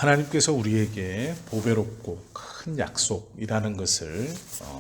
하나님께서 우리에게 보배롭고 큰 약속이라는 것을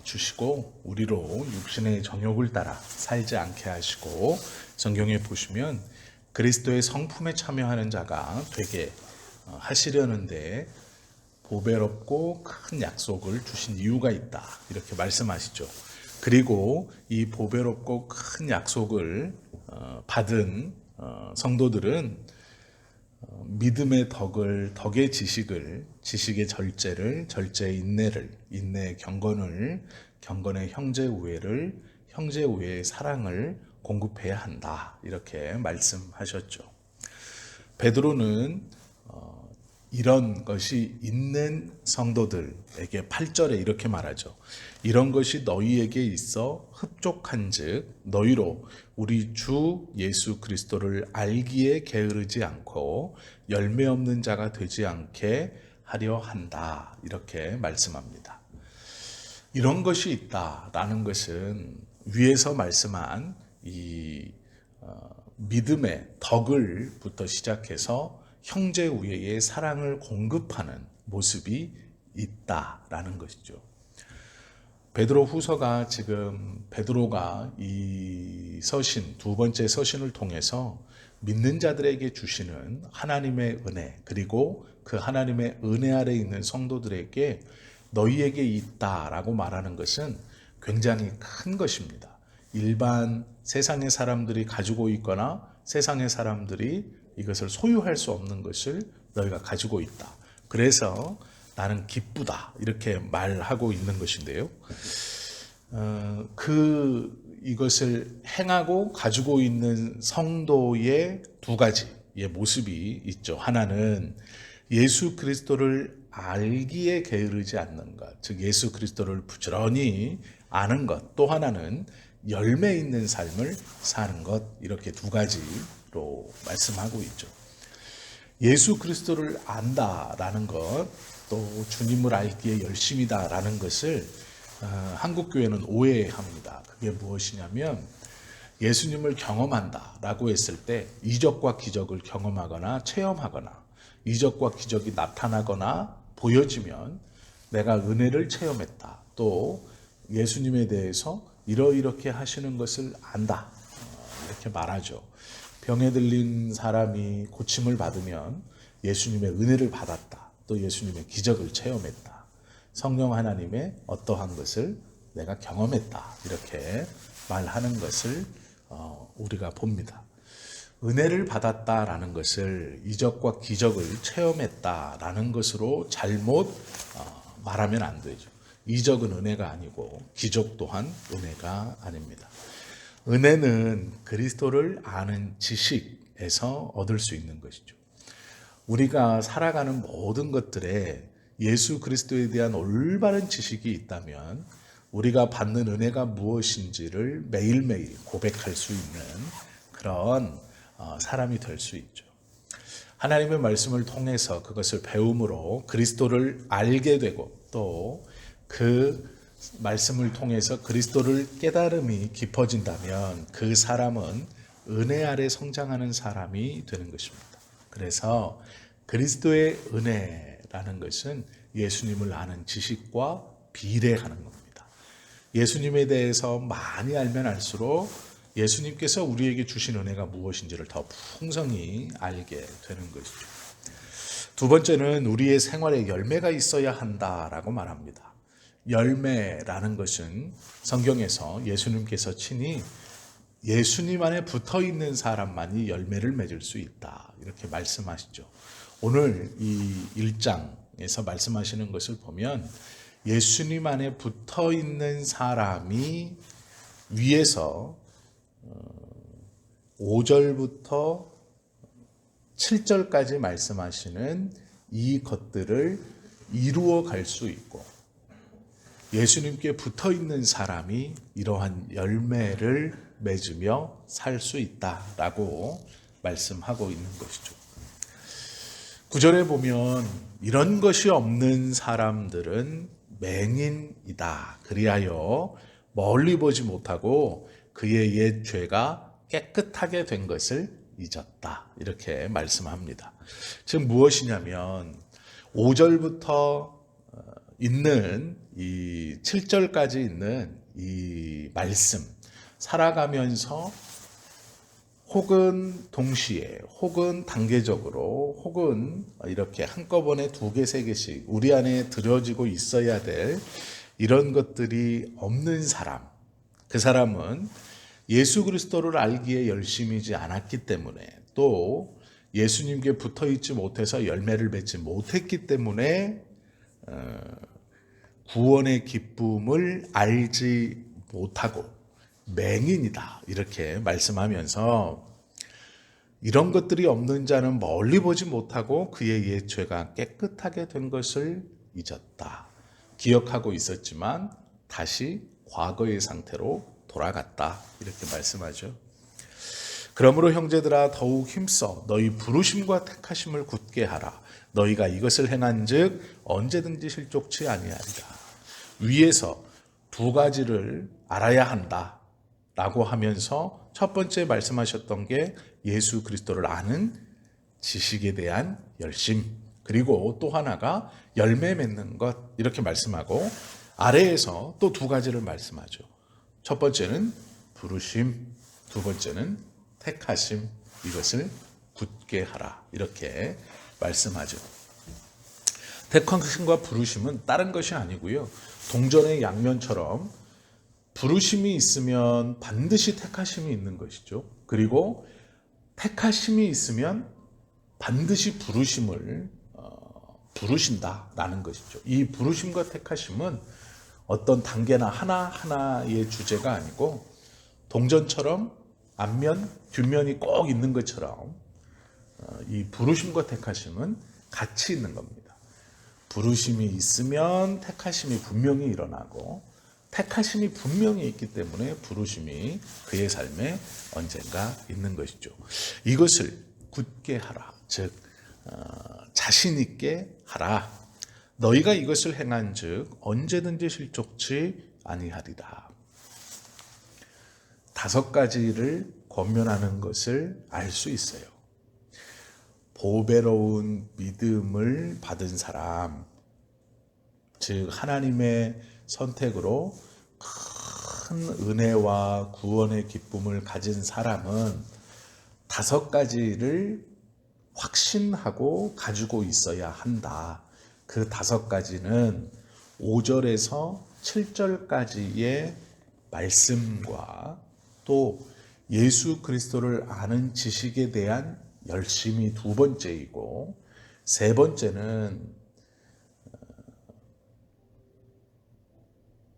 주시고 우리로 육신의 정욕을 따라 살지 않게 하시고 성경에 보시면 그리스도의 성품에 참여하는 자가 되게 하시려는데 보배롭고 큰 약속을 주신 이유가 있다 이렇게 말씀하시죠. 그리고 이 보배롭고 큰 약속을 받은 성도들은 믿음의 덕을, 덕의 지식을, 지식의 절제를, 절제의 인내를, 인내의 경건을, 경건의 형제 우애를, 형제 우애의 사랑을 공급해야 한다. 이렇게 말씀하셨죠. 베드로는 이런 것이 있는 성도들에게 8절에 이렇게 말하죠. 이런 것이 너희에게 있어 흡족한즉 너희로 우리 주 예수 그리스도를 알기에 게으르지 않고 열매 없는 자가 되지 않게 하려 한다. 이렇게 말씀합니다. 이런 것이 있다라는 것은 위에서 말씀한 이 믿음의 덕을부터 시작해서 형제 우애의 사랑을 공급하는 모습이 있다라는 것이죠. 베드로 후서가 지금 베드로가 이 서신, 두 번째 서신을 통해서 믿는 자들에게 주시는 하나님의 은혜, 그리고 그 하나님의 은혜 아래 있는 성도들에게 너희에게 있다라고 말하는 것은 굉장히 큰 것입니다. 일반 세상의 사람들이 가지고 있거나 세상의 사람들이 이것을 소유할 수 없는 것을 너희가 가지고 있다. 그래서 나는 기쁘다 이렇게 말하고 있는 것인데요. 이것을 행하고 가지고 있는 성도의 두 가지의 모습이 있죠. 하나는 예수 그리스도를 알기에 게으르지 않는 것, 즉 예수 그리스도를 부지런히 아는 것. 또 하나는 열매 있는 삶을 사는 것. 이렇게 두 가지로 말씀하고 있죠. 예수 그리스도를 안다라는 것, 또 주님을 알기에 열심이다라는 것을 한국교회는 오해합니다. 그게 무엇이냐면 예수님을 경험한다라고 했을 때 이적과 기적을 경험하거나 체험하거나 이적과 기적이 나타나거나 보여지면 내가 은혜를 체험했다. 또 예수님에 대해서 이렇게 하시는 것을 안다. 이렇게 말하죠. 병에 들린 사람이 고침을 받으면 예수님의 은혜를 받았다. 또 예수님의 기적을 체험했다. 성령 하나님의 어떠한 것을 내가 경험했다. 이렇게 말하는 것을 우리가 봅니다. 은혜를 받았다라는 것을 이적과 기적을 체험했다라는 것으로 잘못 말하면 안 되죠. 이적은 은혜가 아니고 기적 또한 은혜가 아닙니다. 은혜는 그리스도를 아는 지식에서 얻을 수 있는 것이죠. 우리가 살아가는 모든 것들에 예수 그리스도에 대한 올바른 지식이 있다면 우리가 받는 은혜가 무엇인지를 매일매일 고백할 수 있는 그런 사람이 될 수 있죠. 하나님의 말씀을 통해서 그것을 배움으로 그리스도를 알게 되고 또 그 말씀을 통해서 그리스도를 깨달음이 깊어진다면 그 사람은 은혜 아래 성장하는 사람이 되는 것입니다. 그래서 그리스도의 은혜라는 것은 예수님을 아는 지식과 비례하는 겁니다. 예수님에 대해서 많이 알면 알수록 예수님께서 우리에게 주신 은혜가 무엇인지를 더 풍성히 알게 되는 것이죠. 두 번째는 우리의 생활에 열매가 있어야 한다라고 말합니다. 열매라는 것은 성경에서 예수님께서 친히 예수님 안에 붙어 있는 사람만이 열매를 맺을 수 있다. 이렇게 말씀하시죠. 오늘 이 1장에서 말씀하시는 것을 보면 예수님 안에 붙어 있는 사람이 위에서 5절부터 7절까지 말씀하시는 이 것들을 이루어 갈 수 있고 예수님께 붙어 있는 사람이 이러한 열매를 맺으며 살 수 있다라고 말씀하고 있는 것이죠. 9절에 보면 이런 것이 없는 사람들은 맹인이다. 그리하여 멀리 보지 못하고 그의 옛 죄가 깨끗하게 된 것을 잊었다. 이렇게 말씀합니다. 즉 무엇이냐면 5절부터 있는 이 7절까지 있는 이 말씀, 살아가면서 혹은 동시에 혹은 단계적으로 혹은 이렇게 한꺼번에 2개, 3개씩 우리 안에 들여지고 있어야 될 이런 것들이 없는 사람, 그 사람은 예수 그리스도를 알기에 열심이지 않았기 때문에, 또 예수님께 붙어있지 못해서 열매를 맺지 못했기 때문에 구원의 기쁨을 알지 못하고 맹인이다, 이렇게 말씀하면서 이런 것들이 없는 자는 멀리 보지 못하고 그의 옛 죄가 깨끗하게 된 것을 잊었다. 기억하고 있었지만 다시 과거의 상태로 돌아갔다, 이렇게 말씀하죠. 그러므로 형제들아 더욱 힘써 너희 부르심과 택하심을 굳게 하라. 너희가 이것을 행한즉 언제든지 실족치 아니하리라. 위에서 2가지를 알아야 한다 라고 하면서 첫 번째 말씀하셨던 게 예수 그리스도를 아는 지식에 대한 열심, 그리고 또 하나가 열매 맺는 것, 이렇게 말씀하고 아래에서 또 2가지를 말씀하죠. 첫 번째는 부르심, 2번째는 택하심, 이것을 굳게 하라, 이렇게 말씀하죠. 택하심과 부르심은 다른 것이 아니고요, 동전의 양면처럼 부르심이 있으면 반드시 택하심이 있는 것이죠. 그리고 택하심이 있으면 반드시 부르심을 부르신다라는 것이죠. 이 부르심과 택하심은 어떤 단계나 하나하나의 주제가 아니고 동전처럼 앞면, 뒷면이 꼭 있는 것처럼 이 부르심과 택하심은 같이 있는 겁니다. 부르심이 있으면 택하심이 분명히 일어나고, 택하심이 분명히 있기 때문에 부르심이 그의 삶에 언젠가 있는 것이죠. 이것을 굳게 하라, 즉 자신 있게 하라. 너희가 이것을 행한즉 언제든지 실족치 아니하리라. 5가지를 권면하는 것을 알 수 있어요. 보배로운 믿음을 받은 사람, 즉 하나님의 선택으로 큰 은혜와 구원의 기쁨을 가진 사람은 5가지를 확신하고 가지고 있어야 한다. 그 5가지는 5절에서 7절까지의 말씀과 또 예수 그리스도를 아는 지식에 대한 열심이 2번째이고, 3번째는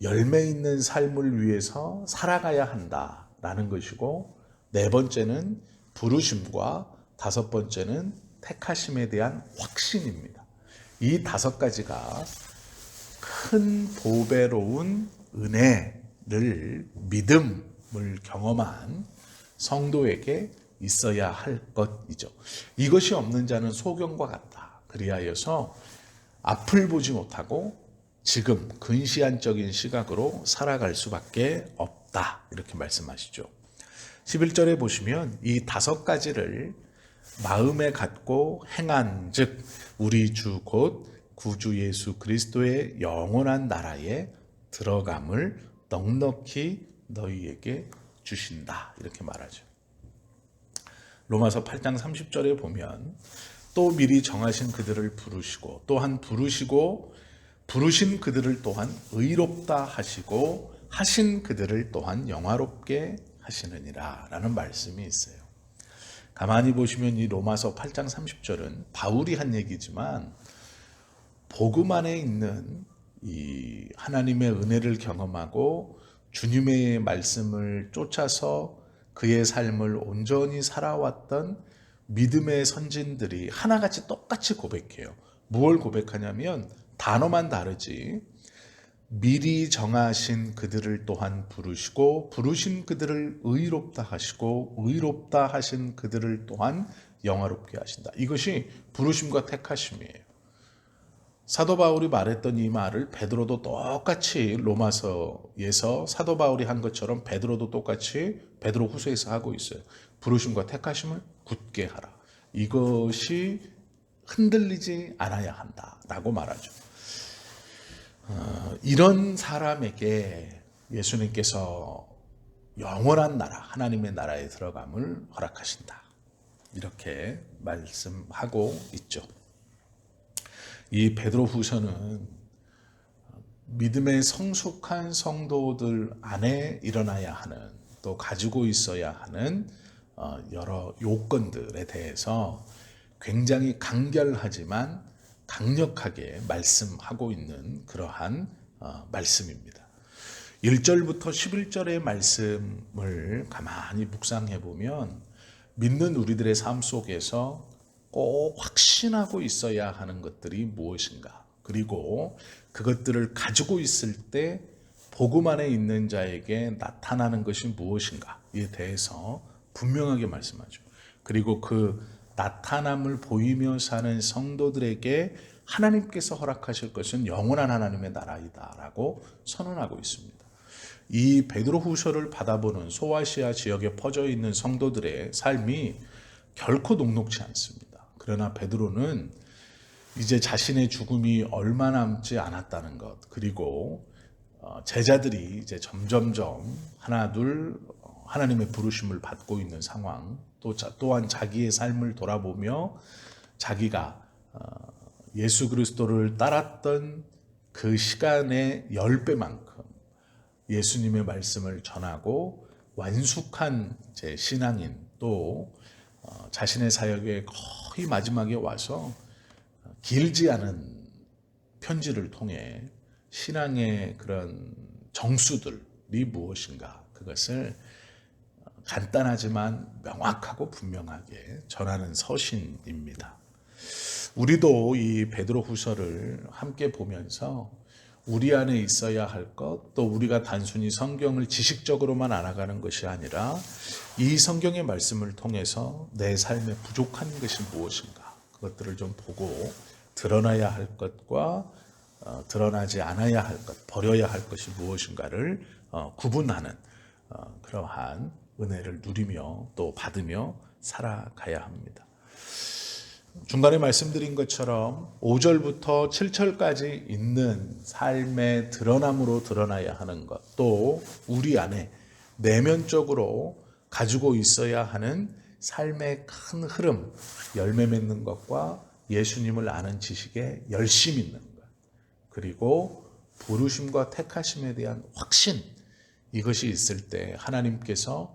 열매 있는 삶을 위해서 살아가야 한다라는 것이고, 4번째는 부르심과 5번째는 택하심에 대한 확신입니다. 이 5가지가 큰 보배로운 은혜를, 믿음을 경험한 성도에게 있어야 할 것이죠. 이것이 없는 자는 소경과 같다. 그리하여서 앞을 보지 못하고 지금 근시안적인 시각으로 살아갈 수밖에 없다, 이렇게 말씀하시죠. 11절에 보시면 이 5가지를 마음에 갖고 행한 즉 우리 주 곧 구주 예수 그리스도의 영원한 나라에 들어감을 넉넉히 너희에게 주신다, 이렇게 말하죠. 로마서 8장 30절에 보면 또 미리 정하신 그들을 부르시고 또한 부르시고 부르신 그들을 또한 의롭다 하시고 하신 그들을 또한 영화롭게 하시느니라 라는 말씀이 있어요. 가만히 보시면 이 로마서 8장 30절은 바울이 한 얘기지만 복음 안에 있는 이 하나님의 은혜를 경험하고 주님의 말씀을 쫓아서 그의 삶을 온전히 살아왔던 믿음의 선진들이 하나같이 똑같이 고백해요. 무엇을 고백하냐면 단어만 다르지 미리 정하신 그들을 또한 부르시고 부르신 그들을 의롭다 하시고 의롭다 하신 그들을 또한 영화롭게 하신다. 이것이 부르심과 택하심이에요. 사도 바울이 말했던 이 말을 베드로도 똑같이 로마서에서 사도 바울이 한 것처럼 베드로도 똑같이 베드로 후서에서 하고 있어요. 부르심과 택하심을 굳게 하라. 이것이 흔들리지 않아야 한다라고 말하죠. 이런 사람에게 예수님께서 영원한 나라, 하나님의 나라에 들어감을 허락하신다. 이렇게 말씀하고 있죠. 이 베드로후서는 믿음의 성숙한 성도들 안에 일어나야 하는, 또 가지고 있어야 하는 여러 요건들에 대해서 굉장히 간결하지만 강력하게 말씀하고 있는 그러한 말씀입니다. 1절부터 11절의 말씀을 가만히 묵상해 보면 믿는 우리들의 삶 속에서 꼭 확신하고 있어야 하는 것들이 무엇인가, 그리고 그것들을 가지고 있을 때 복음 안에 있는 자에게 나타나는 것이 무엇인가에 대해서 분명하게 말씀하죠. 그리고 그 나타남을 보이며 사는 성도들에게 하나님께서 허락하실 것은 영원한 하나님의 나라이다라고 선언하고 있습니다. 이 베드로후서를 받아보는 소아시아 지역에 퍼져 있는 성도들의 삶이 결코 녹록지 않습니다. 그러나 베드로는 이제 자신의 죽음이 얼마 남지 않았다는 것, 그리고 제자들이 이제 점점점 하나둘 하나님의 부르심을 받고 있는 상황, 또한 자기의 삶을 돌아보며 자기가 예수 그리스도를 따랐던 그 시간의 10배만큼 예수님의 말씀을 전하고 완숙한 제 신앙인, 또 자신의 사역의 거의 마지막에 와서 길지 않은 편지를 통해 신앙의 그런 정수들이 무엇인가, 그것을 간단하지만 명확하고 분명하게 전하는 서신입니다. 우리도 이 베드로후서를 함께 보면서 우리 안에 있어야 할 것, 또 우리가 단순히 성경을 지식적으로만 알아가는 것이 아니라 이 성경의 말씀을 통해서 내 삶에 부족한 것이 무엇인가, 그것들을 좀 보고 드러나야 할 것과 드러나지 않아야 할 것, 버려야 할 것이 무엇인가를 구분하는 그러한 은혜를 누리며 또 받으며 살아가야 합니다. 중간에 말씀드린 것처럼 5절부터 7절까지 있는 삶의 드러남으로 드러나야 하는 것, 또 우리 안에 내면적으로 가지고 있어야 하는 삶의 큰 흐름, 열매 맺는 것과 예수님을 아는 지식에 열심 있는 것, 그리고 부르심과 택하심에 대한 확신, 이것이 있을 때 하나님께서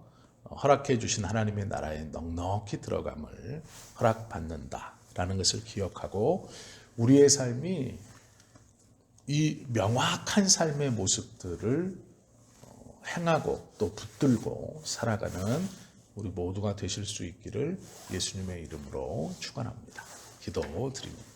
허락해 주신 하나님의 나라에 넉넉히 들어감을 허락받는다라는 것을 기억하고, 우리의 삶이 이 명확한 삶의 모습들을 행하고 또 붙들고 살아가는 우리 모두가 되실 수 있기를 예수님의 이름으로 축원합니다. 기도드립니다.